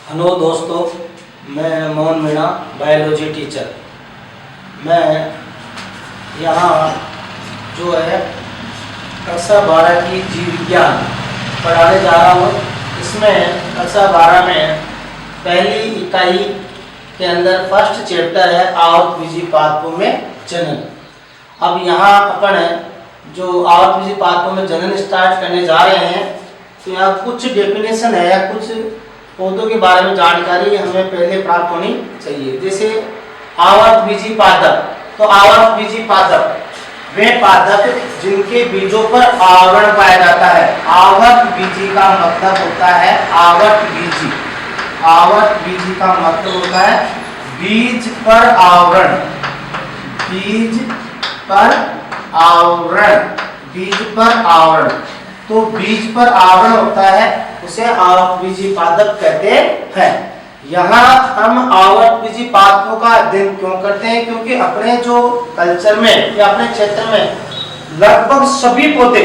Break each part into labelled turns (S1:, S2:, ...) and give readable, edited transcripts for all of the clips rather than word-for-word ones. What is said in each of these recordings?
S1: Hello दोस्तों, मैं Mohan Meena biology teacher. मैं यहाँ जो है कक्षा 12 की जीव विज्ञान पढ़ाने जा रहा हूँ। इसमें कक्षा 12 में पहली इकाई के अंदर फर्स्ट चैप्टर है आवर्तबीजी पादपों में जनन। अब यहाँ अपन जो आवर्तबीजी पादपों में जनन स्टार्ट करने जा रहे हैं, तो यहाँ कुछ डेफिनेशन है या कुछ पौधों के बारे में जानकारी हमें पहले प्राप्त होनी चाहिए। जैसे आवर्तबीजी पादप, तो आवर्तबीजी पादप वे पादप जिनके बीजों पर आवरण पाया जाता है। आवर्तबीजी का मतलब होता है आवर्तबीजी। आवर्तबीजी का मतलब होता है बीज पर आवरण। बीज पर आवरण, बीज पर आवरण। तो बीज पर आवरण होता है, उसे आवर्तबीजी पादप कहते हैं। यहाँ हम आवर्तबीजी पादपों का अध्ययन क्यों करते हैं? क्योंकि अपने जो कल्चर में या अपने क्षेत्र में लगभग सभी पौधे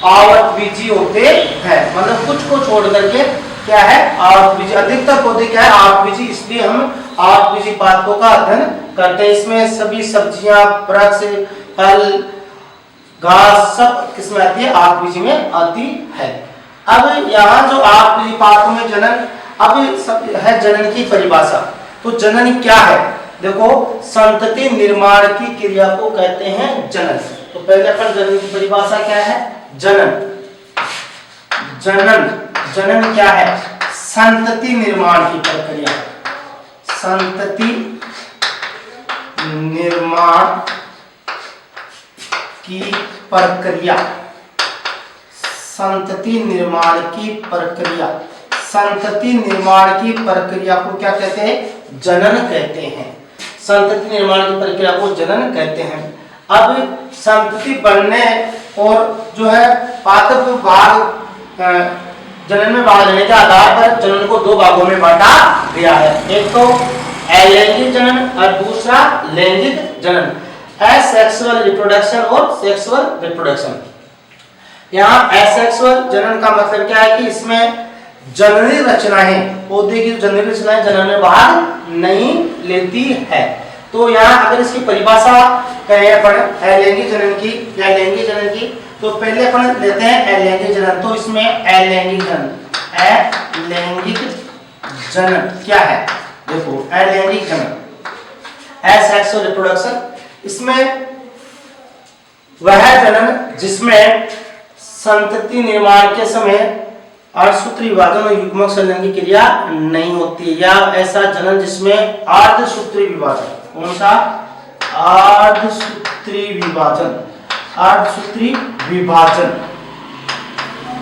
S1: आवर्तबीजी होते हैं। मतलब कुछ को छोड़ करके क्या है, आवर्तबीजी। अधिकतर पौधे क्या है, आवर्तबीजी। इसलिए हम आवर्तबीजी पादपों का अध्ययन करते हैं। इसमें सभी सब्जियां, वृक्ष, फल, घास सब किसमें आती है? आवर्तबीजी में आती है। अब यहाँ जो आवर्तबीजी पादपों में जनन, अब सब है जनन की परिभाषा। तो जनन क्या है? देखो, संतति निर्माण की क्रिया को कहते हैं जनन। तो पहले अपन जनन की परिभाषा क्या है? जनन, जनन, जनन क्या है? संतति निर्माण की प्रक्रिया। संतति निर्माण की प्रक्रिया, संतति निर्माण की प्रक्रिया। संतति निर्माण की प्रक्रिया को क्या कहते हैं? जनन कहते हैं। संतति निर्माण की प्रक्रिया को जनन कहते हैं। अब संतति बनने और जो है पादप भाग जनन में भाग लेने के आधार पर जनन को दो भागों में बांटा गया है। एक तो अलैंगिक जनन और दूसरा लैंगिक जनन। एसेक्सुअल रिप्रोडक्शन और सेक्सुअल रिप्रोडक्शन। यहाँ एसेक्सुअल जनन का मतलब क्या है कि इसमें जननी रचनाएं, पौधे की जननी रचनाएं जनन में भाग नहीं लेती है। तो यहाँ अगर इसकी परिभाषा करें अपन अलैंगिक जनन की या लैंगिक जनन की, तो पहले अपन लेते हैं अलैंगिक जनन। तो इसमें अलैंगिक जनन, अलैंगिक जनन क्या है? देखो, अलैंगिक जनन, एसेक्सुअल रिप्रोडक्शन, इसमें वह जनन जिसमें संतति निर्माण के समय अर्धसूत्री विभाजन और युग्मक संलयन की क्रिया नहीं होती है, या ऐसा जनन जिसमें अर्धसूत्री विभाजन। कौन सा? अर्धसूत्री विभाजन, अर्धसूत्री विभाजन,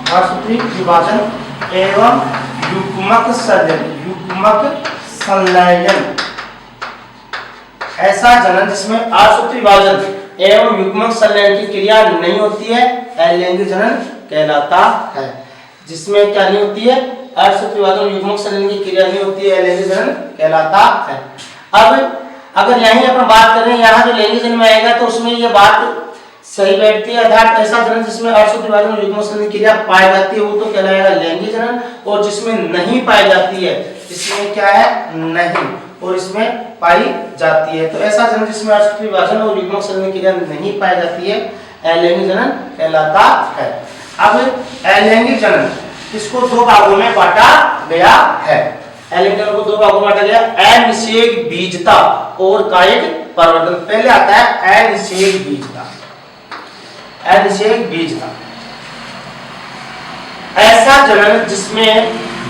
S1: अर्धसूत्री विभाजन एवं युग्मक संलयन, युग्मक संलयन। ऐसा जनन जिसमें अर्धसूत्री विभाजन एवं युग्मक संलयन की क्रिया नहीं होती है, अलैंगिक जनन कहलाता है। जिसमें क्या नहीं होती है? अर्धसूत्री विभाजन और युग्मक संलयन की क्रिया नहीं होती है, अलैंगिक जनन कहलाता है। अब अगर यहीं अपन बात करें, यहाँ जो लैंगिक जनन में आएगा तो उसमें ये बात सही बैठती है। अर्थात ऐसा जनन जिसमें अर्धसूत्री विभाजन और युग्मक संलयन की क्रिया पाई जाती है वो तो कहलाएगा लैंगिक जनन, और जिसमें नहीं पाई जाती है, इसमें क्या है? नहीं, और इसमें पाई जाती है। तो ऐसा जनन जिसमें अर्धसूत्री विभाजन और युग्मक संलयन की क्रिया नहीं पाई जाती है, अलैंगिक जनन कहलाता है। अब अलैंगिक जनन इसको दो भागों में बांटा गया है। अलैंगिक जनन को दो भागों में बांटा गया, अनिषेक बीजता और कायिक प्रवर्धन। पहले आता है अनिषेक बीजता। अनिषेक बीजता ऐसा जनन जिसमें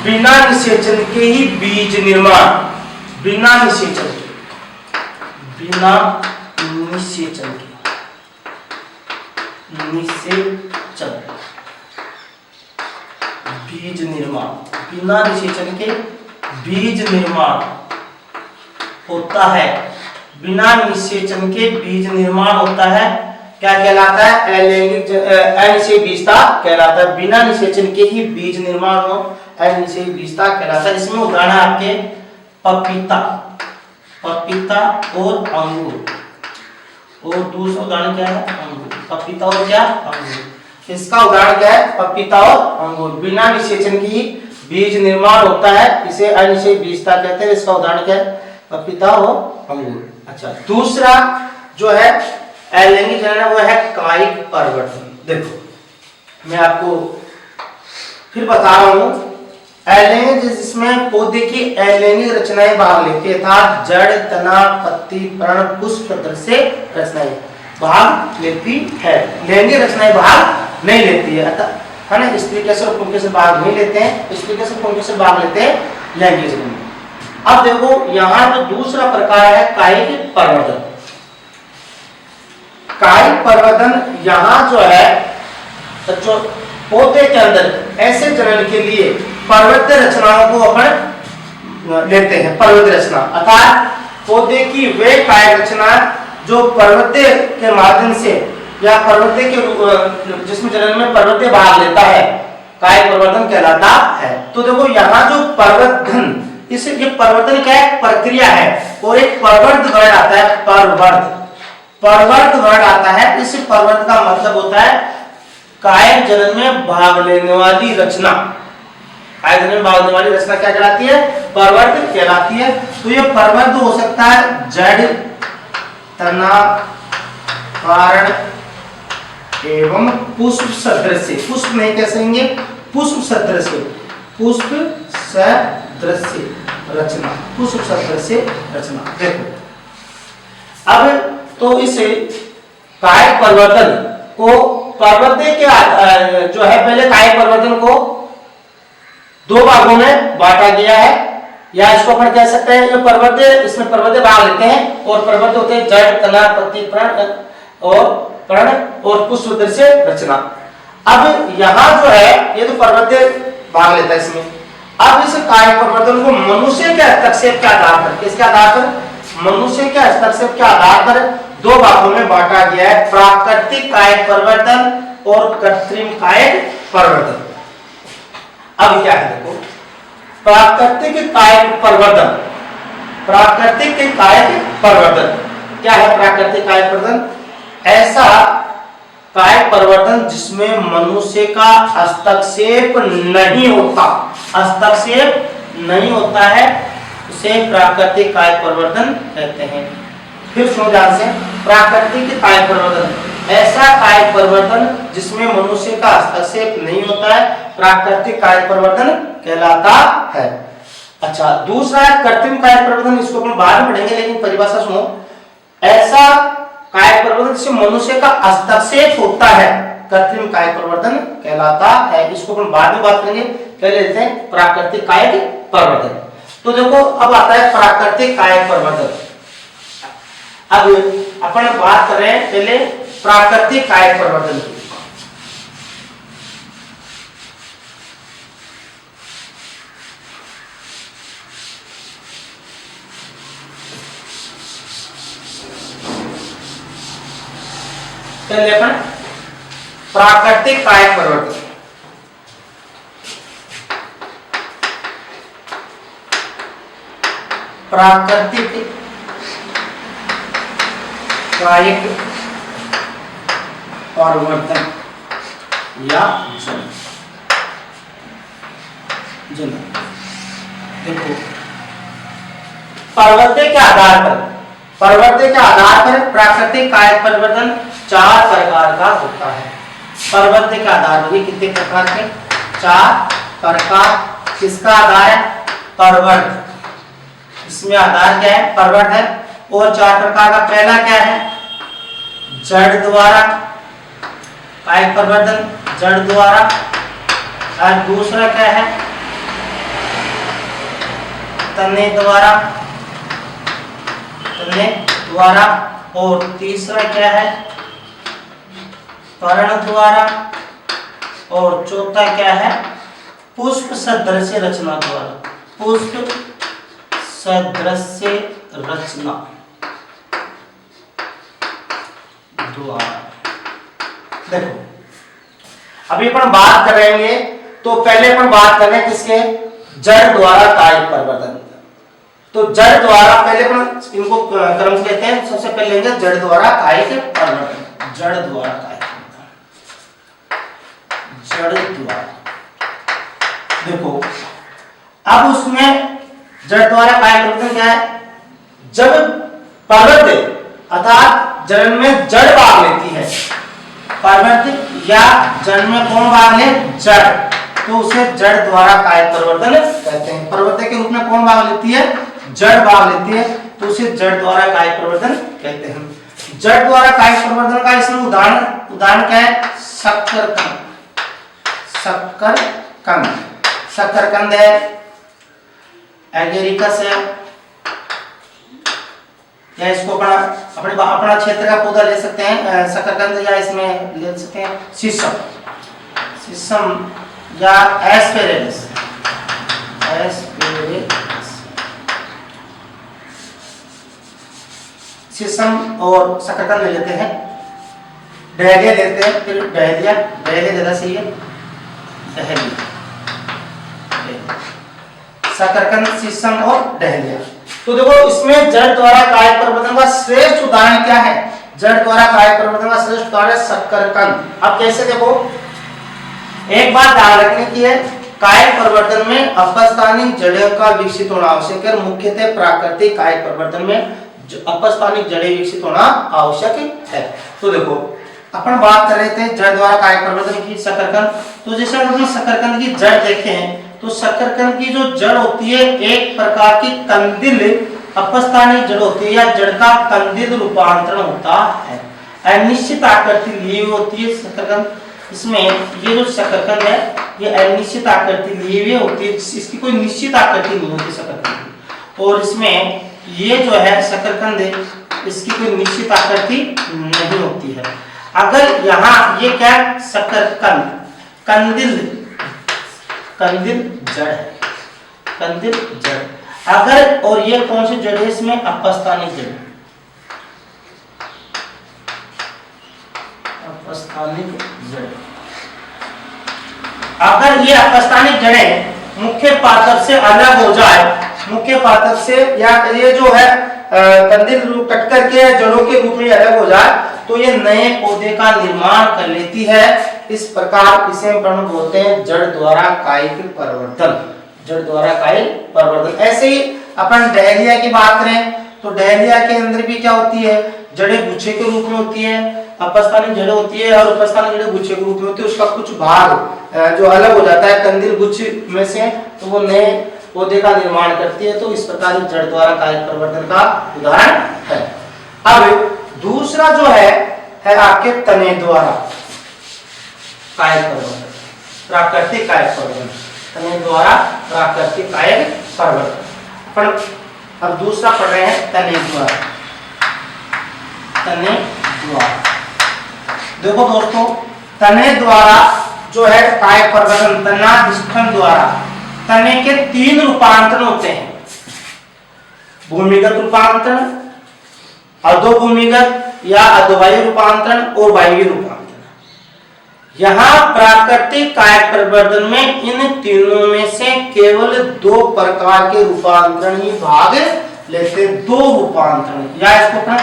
S1: बिना निषेचन के ही बीज निर्माण, बिना निषेचन के, बिना निषेचन के, निषेचन, बीज निर्माण, बिना निषेचन के बीज निर्माण होता है। बिना निषेचन के बीज निर्माण होता है, क्या कहलाता है? अलैंगिक अनिषेक बीजता कहलाता है। बिना निषेचन के ही बीज निर्माण हो, अनिषेक बीजता कहलाता है। इसमें उदाहरण आपके पपीता, पपीता और अंगूर, और दूसरा उदाहरण क्या है? अंगूर। पपीता और क्या? अंगूर। इसका उदाहरण क्या है? पपीता और अंगूर। बिना निषेचन की बीज निर्माण होता है, इसे अनिषेय बीजता कहते हैं। इसका उदाहरण क्या है? पपीता और अंगूर। अच्छा, दूसरा जो है अलिंगी जनन है, वो है कायिक परिवर्तन। देखो मैं आपको फिर बता रहा हूं, अलिंगी जिसमें पौधे की अलैंगिक रचनाएं भाग लेती है, अर्थात जड़, तना, पत्ती, पर्ण, पुष्प सदृश रचनाएं भाग लेती है, लैंगिक रचनाएं भाग नहीं लेती है, है ना। स्त्री कैसे और पुरुष कैसे भाग नहीं लेते हैं, स्त्री कैसे पुरुष कैसे भाग लेते हैं लैंगिक जनन में। अब देखो यहाँ जो दूसरा प्रकार है कायिक परिवर्तन। कायिक परिवर्तन यहाँ जो है, जो पौधे के अंदर ऐसे जनन के लिए पर्वतीय रचनाओं को अपन लेते हैं। पर्वतीय रचना अर्थात पौधे की वे कायिक रचना जो पर्वतीय के माध्यम से या पर्वतीय के जिसमें जनन में पर्वतीय भाग लेता है, कायिक परिवर्तन कहलाता है। तो देखो यहाँ जो परिवर्तन, इसे ये परिवर्तन क्या है? प्रक्रिया है, और एक परवर्त वर्ड आता है, परवर्त वर्ड आता है। इस परवर्त का मतलब होता है कायिक जनन में भाग लेने वाली रचना। कायिक जनन में भाग लेने वाली रचना क्या कहलाती है? परवर्त कहलाती है। तो ये परवर्त हो सकता है जड़, तना, कारण एवं पुष्प सदृश। पुष्प नहीं कह सकेंगे, पुष्प सदृश, पुष्प सदृश रचना, पुष्प सदृश रचना। देखो अब तो इस कायिक परिवर्तन को पर्वतीय के जो है, पहले कायिक परिवर्तन को दो भागों में बांटा गया है, या इसको अपन कह सकते हैं जो पर्वतीय, इसमें पर्वतीय भाग लेते हैं, और पर्वतीय होते हैं जड़, तना, पत्ती, पर्ण और पुष्प सदृश रचना। अब यहाँ जो है ये तो पर्वतीय भाग लेता है इसमें। अब इस कायिक परिवर्तन को मनुष्य के हस्तक्षेप के आधार पर, किसके आधार पर? मनुष्य के हस्तक्षेप के आधार पर दो भागों में बांटा गया है, प्राकृतिक कायिक परिवर्तन और कृत्रिम कायिक परिवर्तन। अब क्या है देखो, प्राकृतिक कायिक परिवर्तन, प्राकृतिक कायिक परिवर्तन क्या है? प्राकृतिक कायिक परिवर्तन ऐसा कायिक परिवर्तन जिसमें मनुष्य का हस्तक्षेप नहीं होता, हस्तक्षेप नहीं होता है, उसे प्राकृतिक कायिक परिवर्तन कहते हैं। फिर सुनो ध्यान से, प्राकृतिक कायिक परिवर्तन ऐसा कायिक परिवर्तन जिसमें मनुष्य का हस्तक्षेप नहीं होता है, प्राकृतिक कायिक परिवर्तन कहलाता है। अच्छा, दूसरा है कृत्रिम कायिक परिवर्तन। इसको अपन बाद में पढ़ेंगे, लेकिन परिभाषा सुनो। ऐसा कायिक परिवर्तन जिसमें मनुष्य का हस्तक्षेप होता है, कृत्रिम कायिक परिवर्तन कहलाता है। इसको अपन बाद में बात करेंगे, पहले लेते हैं प्राकृतिक कायिक परिवर्तन। तो देखो अब आता है प्राकृतिक कायिक परिवर्तन। अब अपन बात कर रहे हैं पहले प्राकृतिक कायिक परिवर्तन की। पहले अपन प्राकृतिक कायिक परिवर्तन, प्राकृतिक कायिक परिवर्तन या जनन। देखो पर्वतीय के आधार पर, पर्वतीय के आधार पर प्राकृतिक कायिक परिवर्तन चार प्रकार का होता है। पर्वतीय के आधार पर कितने प्रकार के? चार प्रकार। किसका आधार है? पर्वत। इसमें आधार क्या है? पर्वत है। और चार प्रकार का पहला क्या है? जड़ द्वारा कायिक परिवर्तन, जड़ द्वारा। और दूसरा क्या है? तने द्वारा, तने द्वारा। और तीसरा क्या है? पर्ण द्वारा। और चौथा क्या है? पुष्प सदृश रचना द्वारा, पुष्प सदृश रचना द्वारा। देखो अभी अपन बात करेंगे, तो पहले अपन बात कर रहे हैं किसके? जड़ द्वारा कायिक परिवर्तन। तो जड़ द्वारा पहले अपन इनको क्रम से कहते हैं। सबसे पहले लेंगे जड़ द्वारा कायिक परिवर्तन। जड़ द्वारा कायिक परिवर्तन, जड़ द्वारा। देखो अब उसमें जड़ द्वारा काय परिवर्तन क्या है? जब पर्वत अर्थात जड़ में जड़ भाग लेती है, पर्वत या जड़ में कौन भाग ले? जड़, तो उसे जड़ द्वारा काय परिवर्तन कहते हैं। पर्वत के रूप में कौन भाग लेती है? जड़ भाग लेती है, तो उसे जड़ द्वारा काय परिवर्तन कहते हैं। जड़ द्वारा काय परिवर्तन का इसमें उदाहरण क्या है? शक्करकंद, शकरकंद है, एगेरिकस है, या इसको अपना क्षेत्र का पौधा ले सकते हैं शकरकंद, या इसमें ले सकते हैं शीशम या एस्पेरेगस। शीशम और शकरकंद ले लेते हैं, डहेलिया लेते हैं, फिर डहेलिया ज्यादा सही है, डहेलिया, शकरकंद, शीशम और डहेलिया। तो देखो इसमें जड़ द्वारा काय परिवर्तन का श्रेष्ठ उदाहरण क्या है? जड़ द्वारा काय परिवर्तन का श्रेष्ठ उदाहरण है शकरकंद। अब कैसे? देखो एक बात ध्यान रखने की है, काय परिवर्तन में अपस्थानिक जड़ों का विकसित होना आवश्यक है। मुख्यतः प्राकृतिक काय परिवर्तन में अपस्थानिक जड़ें विकसित होना आवश्यक है। तो देखो अपन बात कर रहे थे जड़ द्वारा काय परिवर्तन की, शकरकंद। तो जैसे हम शकरकंद की जड़ देखें तो शकरकंद की जो जड़ होती है एक प्रकार की कंदिल अपस्थानिक जड़ होती है, या जड़ का कंदिल रूपांतरण होता है। अनिश्चित आकृति ली हुई होती है शकरकंद। इसमें ये जो शकरकंद है ये अनिश्चित आकृति ली हुई होती है, इसकी कोई निश्चित आकृति नहीं होती शकरकंद की। और इसमें ये जो है शकरकंद इसकी कोई निश्चित आकृति नहीं होती है। अगर यहाँ ये क्या शकरकंद कंदिल जड़ है, कंदिल जड़। अगर और ये कौन सी जड़ है? इसमें अपस्थानिक जड़, अपस्थानिक जड़। अगर ये अपस्थानिक जड़ें मुख्य पातक से अलग हो जाए, मुख्य पातक से, या ये जो है कंदिल कट करके जड़ों के रूप में अलग हो जाए, तो ये नए पौधे का निर्माण कर लेती है। इस प्रकार इसे हम बोलते हैं जड़ द्वारा कायिक परिवर्तन, जड़ द्वारा कायिक परिवर्तन। ऐसे ही अपन डहेलिया की बात करें तो डहेलिया के अंदर भी क्या होती है? जड़ें गुच्छे के रूप में होती है, अपस्थानिक जड़ें होती है और उपस्थानिक जड़ें गुच्छे के रूप में होती है। उसका कुछ भाग जो अलग हो जाता है कंदिल गुच्छ में से, तो वो नए पौधे का निर्माण करती है। तो इस प्रकार जड़ द्वारा कायिक परिवर्तन का उदाहरण है। अब दूसरा जो है आपके तने द्वारा कायिक परिवर्तन, प्राकृतिक कायिक परिवर्तन, तने द्वारा प्राकृतिक कायिक परिवर्तन। पर अब दूसरा पढ़ रहे हैं तने द्वारा, तने द्वारा। देखो दोस्तों तने द्वारा जो है कायिक परिवर्तन, तनाधिष्ठन द्वारा तने के 3 रूपांतरण होते हैं। भूमिगत रूपांतरण, अधोभूमिगत या अधोवायु रूपांतरण और वायवीय रूपांतरण। यहाँ प्राकृतिक कायिक परिवर्तन में इन तीनों में से केवल 2 प्रकार के रूपांतरण ही भाग लेते हैं। 2 रूपांतरण, या इसको अपना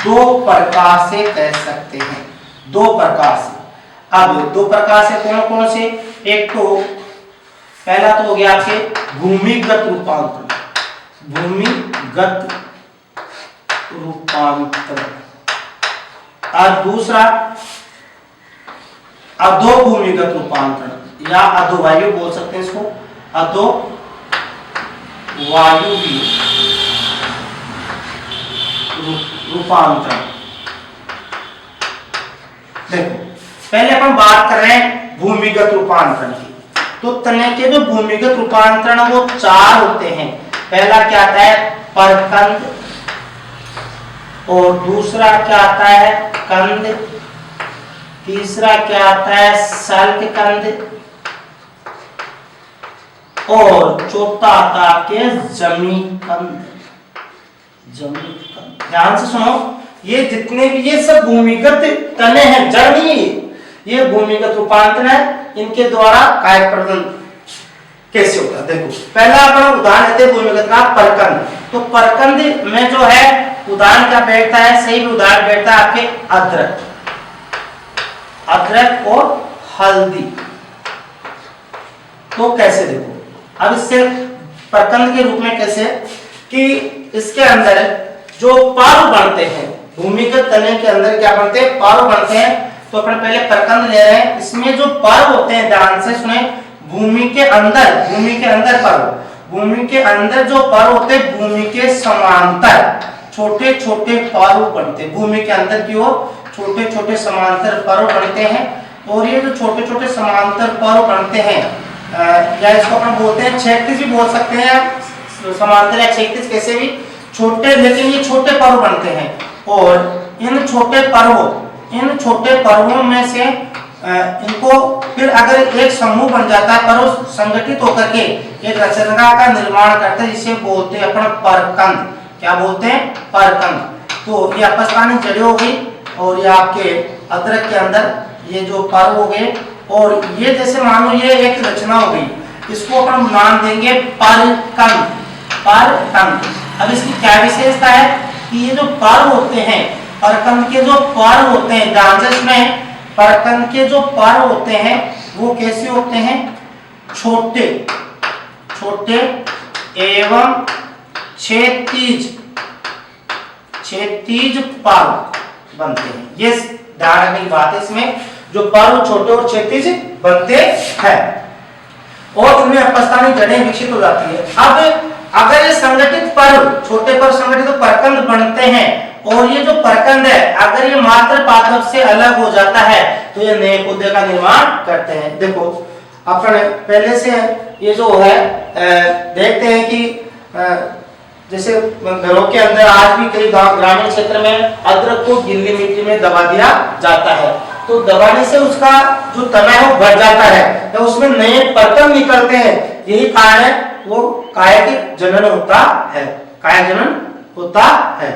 S1: 2 प्रकार से कह सकते हैं, 2 प्रकार से। अब 2 प्रकार से कौन कौन से? एक तो पहला तो हो गया आपके भूमिगत रूपांतरण, भूमिगत रूपांतरण, और दूसरा अधोभूमिगत रूपांतरण या अधोवायु बोल सकते हैं इसको, अधोवायु रूपांतरण। देखो पहले अपन बात कर रहे हैं भूमिगत रूपांतरण की। तो तने के जो भूमिगत रूपांतरण वो 4 होते हैं। पहला क्या आता है? परकंद, और दूसरा क्या आता है? कंद, तीसरा क्या आता है? सल्ककंद, और चौथा आता है आपके जमीकंद। जमीकंद ध्यान से सुनो, ये जितने भी ये सब भूमिगत तने हैं, जड़ नहीं, ये भूमिगत रूपांतरण है। इनके द्वारा कायिक परिवर्तन कैसे होता है? देखो पहला अपना उदाहरण लेते हैं भूमिगत का परकंद। तो परकंद में जो है उदाहरण क्या बैठता है? सही भी उदाहरण बैठता है आपके अदरक, अदरक और हल्दी। तो कैसे? देखो अब इससे प्रकंद के रूप में कैसे कि इसके अंदर जो पारु बनते हैं, भूमिगत तने के अंदर क्या बनते हैं, पारु बनते हैं। तो अपन पहले प्रकंद ले रहे हैं, इसमें जो पारु होते हैं, ध्यान से सुने, भूमि के अंदर पारु, भूमि के अंदर जो पारु होते हैं भूमि के समांतर छोटे छोटे पारु बनते हैं, भूमि के अंदर की ओर छोटे छोटे समांतर पारु बनते हैं। और ये जो छोटे छोटे समांतर पारु बनते हैं या इसको अपन बोलते हैं क्षैतिज भी बोल सकते हैं, समांतर या क्षैतिज कैसे भी, छोटे, लेकिन ये छोटे पर्व बनते हैं। और इन छोटे पर्वों में से इनको फिर अगर एक समूह बन जाता है, पर्व संगठित होकर के एक रचना का निर्माण करते हैं, जिसे बोलते हैं अपन परकंद। क्या बोलते हैं, परकंद। तो ये अपस्तानी जड़ें हो गई और ये आपके अदरक के अंदर ये जो पर्व हो गए, और ये जैसे मान लो ये एक रचना हो गई, इसको अपन नाम देंगे परकंद, परकंद। अब इसकी क्या विशेषता है कि ये जो पर्व होते हैं, परकंद के जो पर्व होते हैं, डांजस में परकंद के जो पर्व होते हैं वो कैसे होते हैं, छोटे छोटे एवं क्षैतिज पर्व बनते हैं। ये ध्यान रखने की बात है, इसमें जो पर्व छोटे और क्षैतिज बनते हैं और उनमें अपस्थानिक जड़ें विकसित हो जाती है। अब अगर ये संगठित पर्व, छोटे पर्व संगठित तो परकंद बनते हैं, और ये जो परकंद है अगर ये मात्र पादप से अलग हो जाता है तो ये नए पौधे का निर्माण करते हैं। देखो अपन पहले से ये जो है देखते हैं कि जैसे घरों के अंदर आज भी कई ग्रामीण क्षेत्र में अदरक को गीली मिट्टी में दबा दिया जाता है, तो दबाने से उसका जो तना है वो बढ़ जाता है, तो उसमें नए परकंद निकलते हैं। यही कारण है वो कायक जनन होता है, कायक जनन होता है।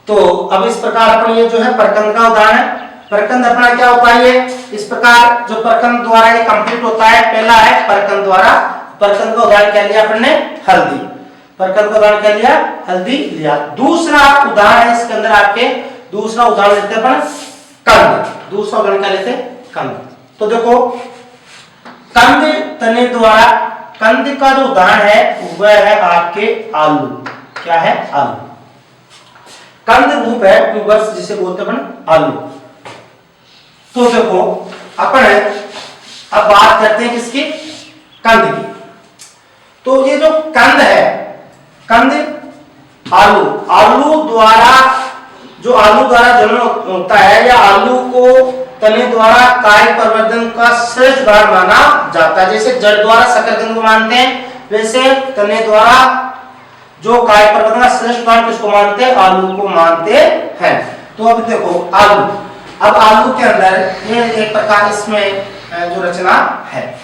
S1: तो अब इस प्रकार अपन ये जो है परकंद का उदाहरण है। परकंद अपना क्या होता है, इस प्रकार जो परकंद द्वारा ये कंप्लीट होता है, पहला है परकंद द्वारा। परकंद का उदाहरण क्या लिया अपन ने, हल्दी। परकंद का उदाहरण क्या लिया, हल्दी लिया। दूसरा उदाहरण है इसके अंदर आपके, दूसरा उदाहरण लेते हैं अपन कंद। दूसरा उदाहरण क्या लेते हैं, कंद। तो देखो कंद तने द्वारा, कंद का जो उदाहरण है वह है आपके आलू। क्या है, आलू। कंद रूप है ट्यूबर्स जिसे बोलते हैं आलू। तो देखो अपन अब बात करते हैं किसकी, कंद की। तो ये जो कंद है, कंद आलू, आलू द्वारा जो आलू द्वारा जन्म होता है या आलू को तने द्वारा काय प्रवर्धन का श्रेष्ठ उदाहरण माना जाता है। जैसे जड़ द्वारा शकरकंद को मानते हैं, वैसे तने द्वारा जो काय प्रवर्धन का श्रेष्ठ उदाहरण किसको मानते हैं, आलू को मानते हैं। तो अब देखो आलू, अब आलू के अंदर ये एक प्रकार इसमें जो रचना है,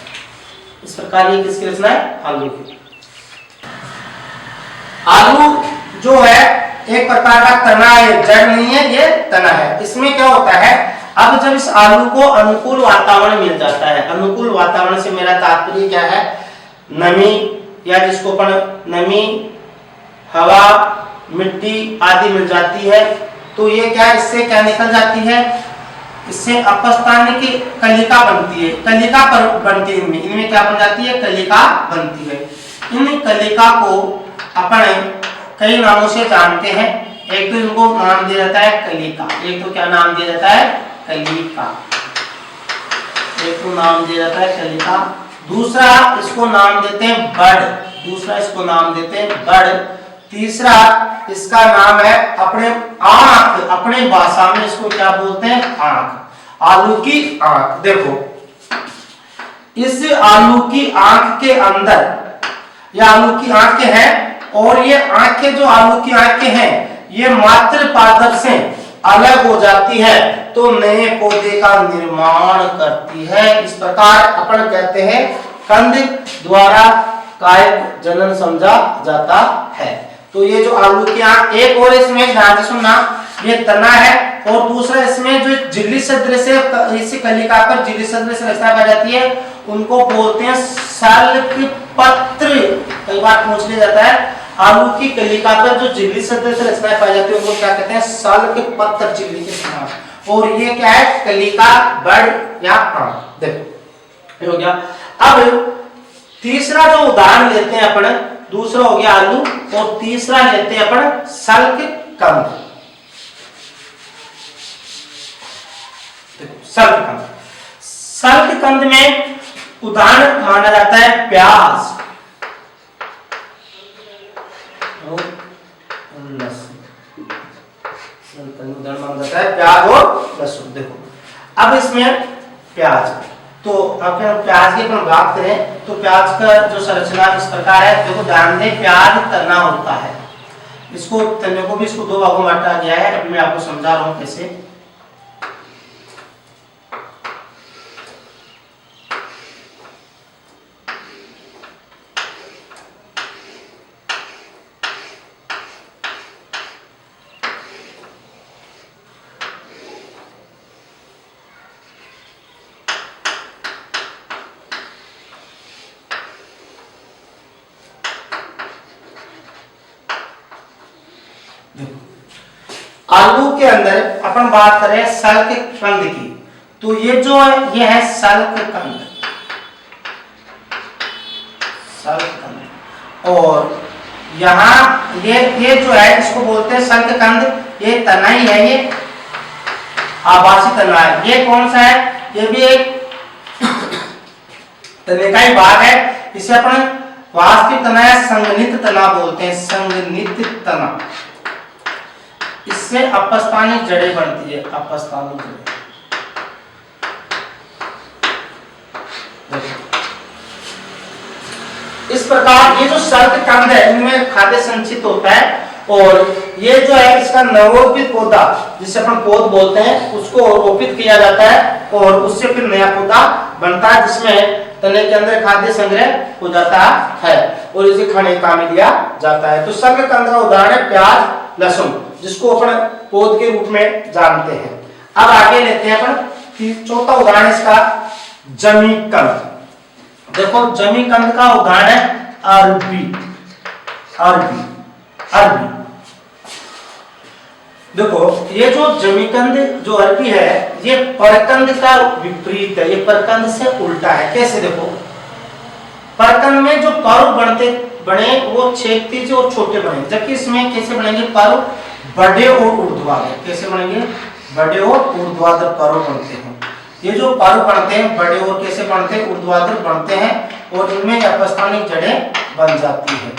S1: इस प्रकार ये किसकी रचना है, आलू की। आलू जो है एक प्रकार का तना है, जड़ नहीं है, ये तना है। इसमें क्या होता है, अब जब इस आलू को अनुकूल वातावरण मिल जाता है, अनुकूल वातावरण से मेरा तात्पर्य क्या है, नमी या जिसको अपन नमी, हवा, मिट्टी आदि मिल जाती है, तो ये क्या, इससे क्या निकल जाती है, इससे अपस्थानी की कलिका बनती है, कलिका पर बनती है, इनमें क्या बन जाती है, कलिका बनती है। इन कलिका को अपन कई नामों से जानते हैं। एक तो इनको नाम दिया जाता है कलिका, एक तो क्या नाम दिया जाता है, कलिका, एक तो नाम दिया जाता है कलिका। दूसरा इसको नाम देते हैं बड़, दूसरा इसको नाम देते हैं बड़। तीसरा इसका नाम है अपने आंख, अपने भाषा में इसको क्या बोलते हैं, आंख, आलू की आंख। देखो इस आलू की आंख के अंदर, ये आलू की आंखें हैं, और ये आंखें जो आलू की आंखें हैं ये मात्र पादप से अलग हो जाती है तो नए पौधे का निर्माण करती है। इस प्रकार अपन कहते हैं कंद द्वारा कायक जनन समझा जाता है। तो ये जो आलू की आंख, एक और इसमें ध्यान से सुनना, ये तना है, और दूसरा इसमें जो झिल्ली सदृश से, इसी कलिका पर झिल्ली सदृश रचना पाई जाती है, उनको बोलते हैं सल्क पत्र। कई बार पूछ लिया जाता है, आलू की कलिका पर जो झिल्ली सदृश रचना पाई जाती है उनको क्या कहते हैं, सल्क पत्र, झिल्ली के समान। और ये क्या है, कलिका, बड़ या आंख। देखो हो गया। अब तीसरा जो उदाहरण लेते हैं अपन, दूसरा हो गया आलू, और तीसरा लेते हैं अपन सल्क कंद। सल्क कंद, सल्क कंद में उदाहरण माना जाता है प्याज और लहसुन। उदाहरण माना जाता है प्याज और लहसुन। देखो अब इसमें प्याज, तो अगर प्याज की अपन बात करें तो प्याज का जो संरचना इस प्रकार है। देखो ध्यान दें, प्याज तना होता है, इसको तने को भी इसको दो भागों में बांटा गया है। अभी मैं आपको समझा रहा हूं कैसे। आलू के अंदर अपन बात करें सल्क कंद की, तो ये जो है ये है सल्क कंद, सल्क कंद। और यहाँ ये जो है इसको बोलते हैं सल्क कंद। ये तना ही है, ये आवासी तना है। ये कौन सा है? ये भी एक तने का ही भाग है। इसे अपन वास्तविक तना है संघनित तना बोलते हैं, संघनित तना। इससे अपस्थानिक जड़ें बनती है, अपस्थानिक जड़ें। इस प्रकार ये जो सल्क कंद है इनमें खाद्य संचित होता है, और ये जो है इसका नवोपित पौधा जिसे अपन पौध बोलते हैं उसको रोपित किया जाता है, और उससे फिर नया पौधा बनता है जिसमें तने के अंदर खाद्य संग्रह हो जाता है और इसे खाने का काम लिया जाता है। तो सल्क कंद का उदाहरण है प्याज, लहसुन, जिसको अपन पौध के रूप में जानते हैं। अब आगे लेते हैं अपन चौथा उदाहरण इसका जमीकंद। देखो जमीकंद का उदाहरण है अरबी, अरबी, अरबी। देखो ये जो जमीकंद जो अरबी है ये परकंद का विपरीत है, ये परकंद से उल्टा है। कैसे? देखो परकंद में जो पर्व बने वो क्षैतिज और छोटे बने, जबकि इसमें कैसे बनेंगे? पर्व बड़े और ऊर्ध्वाधर। कैसे बनेंगे? बड़े और ऊर्ध्वाधर पर्व बनते हैं। ये जो पर्व बनते हैं बड़े और कैसे बनते हैं? ऊर्ध्वाधर बनते हैं, और इनमें अपस्थानिक जड़ें बन जाती है।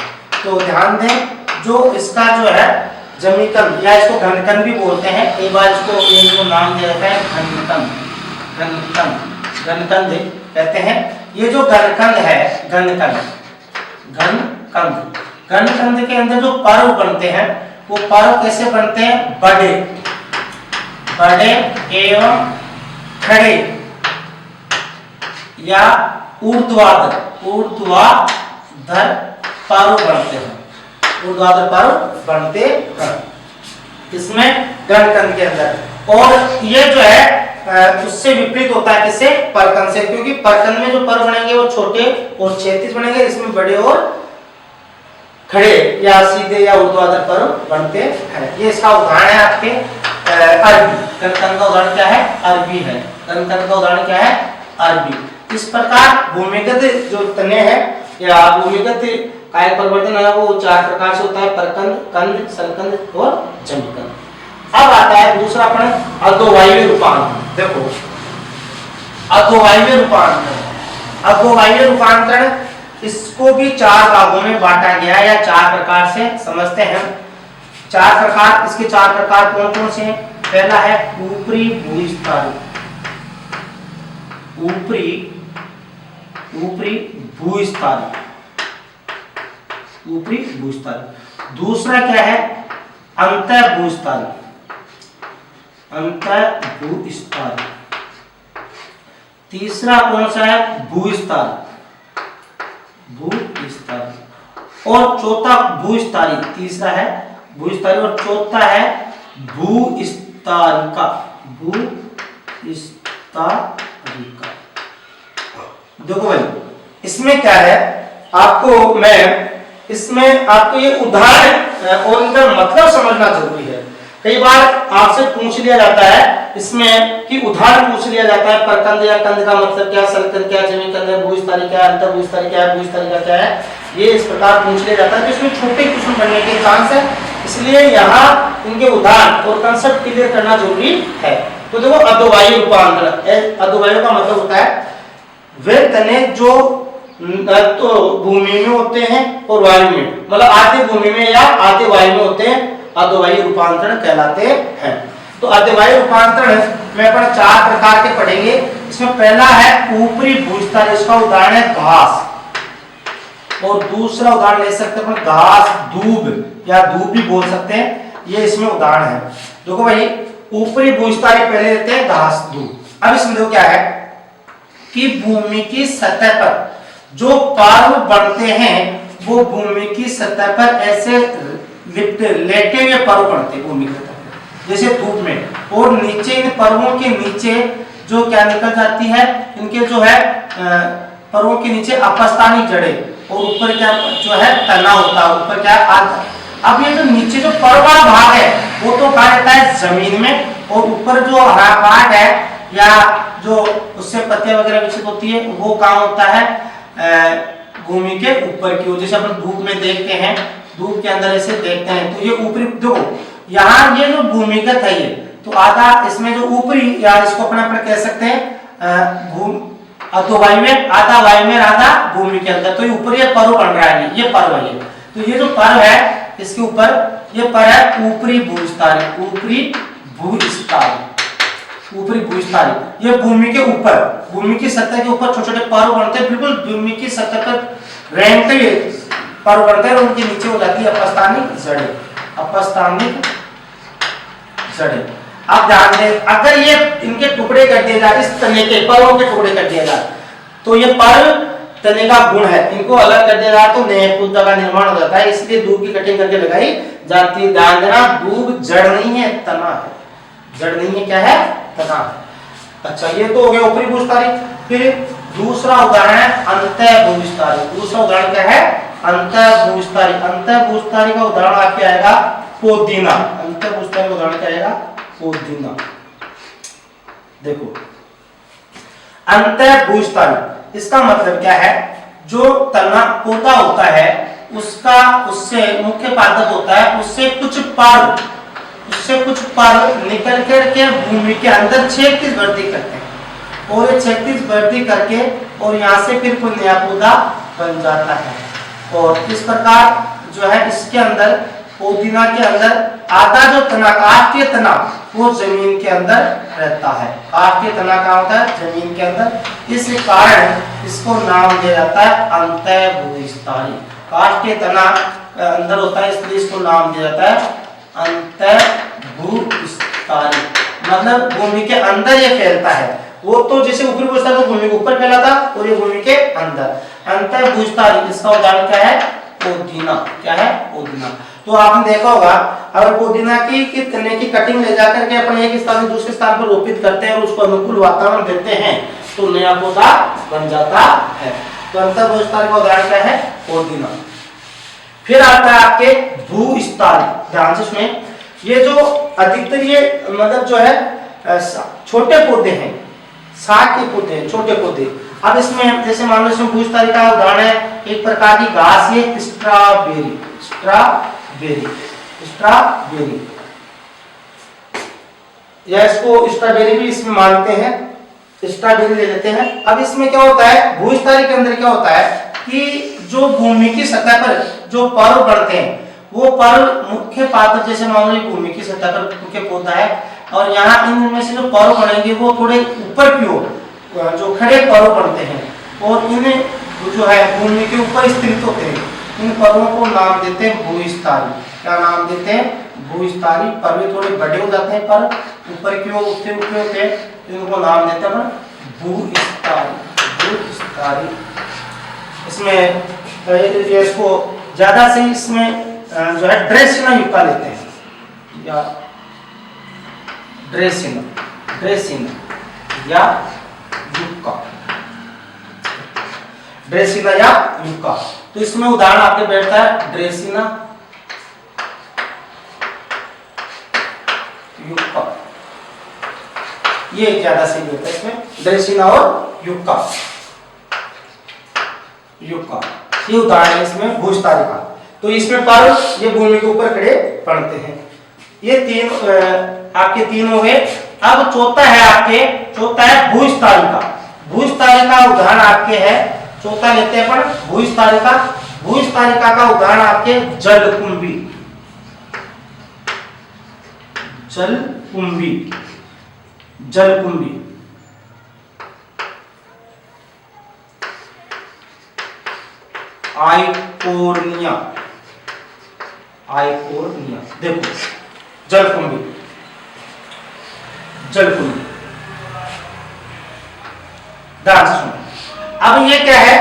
S1: तो ध्यान दें, जो इसका जो है जमीकंद या इसको घनकंद भी बोलते हैं, एक बार इसको नाम दिया जाता है घनकंद, घनकंद, घनकंद कहते हैं। ये जो घनकंद है, घनकंद, घनकंद, घनकंद के अंदर जो पर्व बनते हैं वो पर्व कैसे बनते हैं? बड़े, बड़े एवं खड़े या ऊर्ध्वाधर, ऊर्ध्वाधर पर्व बनते हैं, ऊर्ध्वाधर पर्व बनते हैं इसमें घनकंद के अंदर। और ये जो है उससे विपरीत होता है किससे? परकंद से, क्योंकि परकंद में जो पर्व बनेंगे वो छोटे और क्षैतिज बनेंगे, इसमें बड़े और खड़े या सीधे या ऊर्ध्वाधर पर्व बनते हैं। ये इसका उदाहरण है आपके अरबी। घनकंद का उदाहरण क्या है? अरबी है। घनकंद का उदाहरण क्या है? अरबी। इस प्रकार भूमिगत जो तने हैं या भूमिगत कायिक परिवर्तन है वो चार प्रकार से होता है: परकंद, कंद, सलकंद और जमीकंद। अब आता है दूसरा अपन अधोवायवीय रूपांतरण। देखो अधोवायवीय रूपांतरण, अधोवायवीय रूपांतरण इसको भी चार भागों में बांटा गया है या चार प्रकार से समझते हैं। चार प्रकार, इसके चार प्रकार कौन कौन से हैं? पहला है ऊपरी भूस्थानी, ऊपरी भूस्थानी, ऊपरी भूस्थानी। दूसरा क्या है? अंतः भूस्थानी, अंतः भूस्थानी। तीसरा कौन सा है? भूस्थानी, भूस्थानी। और चौथा भूस्थानी, तीसरा है भूस्थानी और चौथा है भूस्थानिका, भूस्थानिका। देखो भाई इसमें क्या है, आपको मैं इसमें आपको ये उदाहरण और इनका मतलब समझना जरूरी है। कई बार आपसे पूछ लिया जाता है इसमें कि उदाहरण पूछ लिया जाता है, परकंद या कंद का मतलब क्या, सलकंद क्या, जमीन कंद है, भूस्थाली क्या है, अंतर भूस्थाली क्या है, भूस्थाली का क्या है, ये इस प्रकार पूछ लिया जाता है। तो इसमें छोटे क्वेश्चन बनने के चांस है, इसलिए यहाँ इनके उदाहरण और कंसेप्ट क्लियर करना जरूरी है। तो देखो अधोवायु रूपांतरण, अधोवायु का मतलब होता है वे तने जो तो भूमि में होते हैं और वायु में, मतलब आधे भूमि में या आधे वायु में होते हैं, अधोवायु रूपांतरण कहलाते हैं। तो अधोवायु रूपांतरण में अपन 4 प्रकार के पढ़ेंगे। इसमें पहला है ऊपरी भूस्थल, इसका उदाहरण है घास, और दूसरा उदाहरण ले सकते हैं अपन घास दूब या दूब भी बोल सकते हैं, ये इसमें उदाहरण है। देखो भाई ऊपरी भूस्थल पहले लेते हैं घास दूब। अब इसमें देखो क्या है कि भूमि की सतह पर जो पर्व बनते हैं वो भूमि की सतह पर ऐसे लेटे हुए पर्व बनते हैं भूमि की सतह पर, जैसे धूप में, और नीचे इन पर्वों के नीचे जो क्या निकल जाती है, इनके जो है पर्वों के नीचे अपस्थानिक जड़ें, और ऊपर क्या जो है तना होता है, ऊपर क्या अब ये जो नीचे जो पर्व वाला भाग है वो तो कहा जाता है जमीन में, और ऊपर जो हरा भाग है या जो उससे पत्तियां वगैरह विकसित होती है वो कहाँ होता है भूमि के ऊपर की ओर। जैसे अपन धूप में देखते हैं, धूप के अंदर ऐसे देखते हैं, तो ये ऊपरी देखो यहाँ ये जो भूमिगत है ये तो आधा इसमें जो ऊपरी या इसको अपन कह सकते हैं अधोवायु में, आधा वायु में, आधा भूमि के अंदर, तो ये ऊपर ये पर्व बन रहा है, ये पर्व है। तो ये जो पर्व है इसके ऊपर ये पर्व है ऊपरी भूस्थल, ऊपरी भूस्थल, ऊपरी भूस्थल, ये भूमि के ऊपर, भूमि की सतह के ऊपर छोटे छोटे पर्व बनते हैं, बिल्कुल भूमि की सतह पर रेंगते हुए पर्व बनते हैं, और उनके नीचे हो जाती है अपस्थानिक जड़ें, अपस्थानिक जड़ें। आप ध्यान दें, अगर ये इनके टुकड़े कर दिए जाए, इस तने के पर्वों के टुकड़े कर दिए जाए, तो ये पर्व तने का गुण है, इनको अलग कर दिया जाए तो नए पौधे का निर्माण हो जाता है, इसलिए दूब की कटिंग करके लगाई जाती है। ध्यान देना दूब जड़ नहीं है, तना है, जड़ नहीं है, क्या है, तना है। अच्छा ये तो हो गया ऊपरी भूस्थल। फिर दूसरा उदाहरण है अंतः भूस्थल। दूसरा उदाहरण क्या है, अंतः भूस्थल। अंतः भूस्थल का उदाहरण आपके आएगा पोदीना। अंतः भूस्थल का उदाहरण क्या आएगा, पोदीना। देखो अंतः भूस्थल, इसका मतलब क्या है, जो तना पौधा होता है उसका, उससे मुख्य पादप होता है, उससे कुछ पर्व निकल कर के भूमि के अंदर क्षैतिज वृद्धि करते हैं, और ये क्षैतिज वृद्धि करके और यहाँ से फिर कोई नया पौधा बन जाता है। और इस प्रकार जो है इसके अंदर पोदीना के अंदर आधा जो तना, काष्ठीय तना, वो जमीन के अंदर रहता है। काष्ठीय तना कहाँ होता है, जमीन के अंदर। इस कारण इसको नाम दिया जाता है अंतः भूस्थल। काष्ठीय तना अंदर होता है इसलिए इसको नाम दिया जाता है अंतः भूस्थल। मतलब भूमि के अंदर ये फैलता है, वो तो जैसे ऊपरी भूस्थल तो भूमि के ऊपर फैला था, और ये भूमि के अंदर। अंतः भूस्थल, इसका उदाहरण क्या है, पोदीना। क्या है, पोदीना। तो आपने देखा होगा अगर पोदीना की तने की कटिंग ले जाकर के अपन एक स्थान से दूसरे स्थान पर रोपित करते हैं और उसको अनुकूल वातावरण देते हैं तो नया पौधा बन जाता है। तो अंतः भूस्थल का उदाहरण क्या है, पोदीना। फिर आता है आपके भूस्थल। ध्यान से सुने, ये जो अधिकतर ये मतलब जो है छोटे पौधे हैं, साग के पौधे हैं, छोटे पौधे। अब इसमें जैसे मान लो इसमें भूस्थल का उदाहरण है एक प्रकार की घास, ये स्ट्रॉबेरी, स्ट्रॉबेरी, स्ट्रॉबेरी, या इसको स्ट्रॉबेरी भी इसमें मानते हैं, स्ट्रॉबेरी ले लेते हैं। अब इसमें क्या होता है, भूस्थल के अंदर क्या होता है कि जो भूमि की सतह पर जो पर्व बढ़ते हैं वो पर्व मुख्य पादप, जैसे मान लो भूमि की सतह पर मुख्य पौधा है, और यहाँ इनमें से जो पर्व बढ़ेंगे वो थोड़े ऊपर की ओर जो खड़े पर्व बढ़ते हैं, और इन्हें जो है भूमि के ऊपर स्थित होते हैं, इन पर्वों को नाम देते हैं भूस्थल। क्या नाम देते हैं, भूस्थल। पर्व थोड़े बड़े हो जाते हैं पर ऊपर की ओर उठते होते हैं, इनको नाम देते हैं भूस्थल, भूस्थल। इसमें इसको ज्यादा से इसमें जो है ड्रेसिना युक्का लेते हैं, या ड्रेसिना, ड्रेसिना या युक्का, ड्रेसिना या युक्का। तो इसमें उदाहरण आपके बैठता है ड्रेसिना, युक्का, ये ज्यादा सही होता है इसमें, ड्रेसिना और युक्का, युक्का ये उदाहरण है इसमें भूस्तारिका। तो इसमें पर्व ये भूमि के ऊपर खड़े पड़ते हैं। ये तीन आपके तीन हो गए। अब चौथा है भूस्तारिका। भूस्तारिका उदाहरण आपके है, चौथा लेते हैं अपन भूस्तारिका। भूस्तारिका का उदाहरण आपके जलकुंभी, जलकुंभी, जलकुंभी, आइकोर्निया, आइकोर्निया, देखो जलकुंभी, जलकुंभी, ध्यान से सुनो। अब ये क्या है,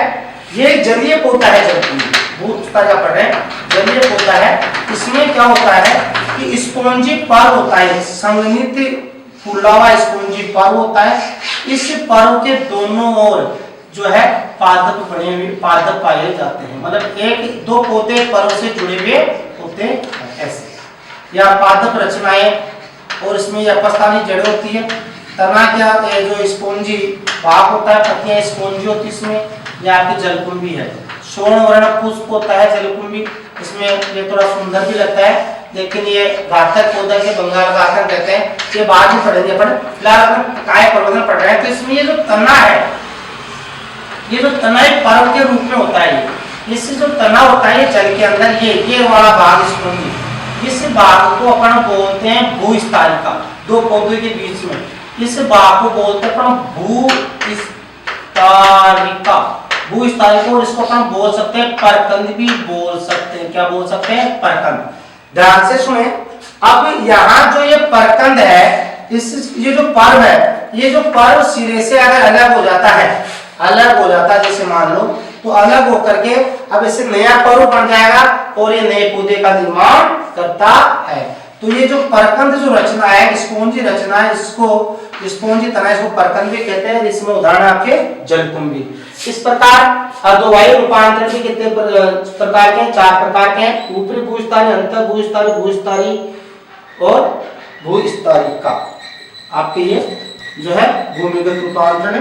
S1: ये जलीय पौधा है जलकुंभी, भूस्तारिका पढ़ रहे हैं, जलीय पौधा है। इसमें क्या होता है कि स्पॉन्जी पर्व होता है, संघनित फूला हुआ स्पॉन्जी पर्व होता है। इस पर्व के दोनों ओर जो है पादप बने हुए, पादप पाए जाते हैं, मतलब एक दो पौधे पर्व से जुड़े हुए होते हैं ऐसे, या पादप रचनाएं, और इसमें यह अपस्थानी जड़ होती है। तना क्या जो स्पॉन्जी भाग होता है, पत्तियां स्पॉन्जी होती है इसमें, यह आपकी जलकुंभी है। स्वर्ण वर्ण पुष्प होता है जलकुंभी, इसमें ये थोड़ा सुंदर भी लगता है, लेकिन ये घातक पौधा के बंगाल का आकर कहते हैं, ये बाद में पढ़ेंगे अपन, फिलहाल अपन काय प्रबंधन पढ़ रहे हैं। तो इसमें ये जो तना है, ये जो तना एक पर्व के रूप में होता है, इससे जो तना होता है जल के अंदर, ये वाला भाग स्पॉन्जी, इस भाग को अपन बोलते हैं भूस्तारिका, दो पौधों के बीच में, इस भाग को बोलते हैं अपन भूस्तारिका, भूस्तारिका। और इसको अपन बोल सकते हैं परकंद भी बोल सकते हैं, क्या बोल सकते हैं, परकंद। ध्यान से सुने। अब यहाँ जो ये परकंद है, इस ये जो पर्व है, ये जो पर्व सिरे से अगर अलग हो जाता है, अलग हो जाता है, जैसे मान लो, तो अलग होकर के अब इससे नया पर्व बन जाएगा और ये नए पौधे का निर्माण करता है। तो ये जो परकंद जो रचना है, स्पॉन्जी रचना है, इसको स्पॉन्जी तना, इसको परकंद भी कहते हैं। इसमें उदाहरण आपके जलकुंभी। इस प्रकार अर्धवायु रूपांतरण के कितने प्रकार के, चार प्रकार के हैं, ऊपरी भूस्तारी, अंतर भूस्तारी, भूस्तारी और भूस्तारिका। आपके ये जो है भूमिगत रूपांतरण है,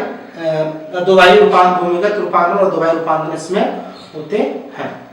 S1: अर्धवायु रूपांतरण, भूमिगत रूपांतरण और अर्धवायु रूपांतरण इसमें होते हैं।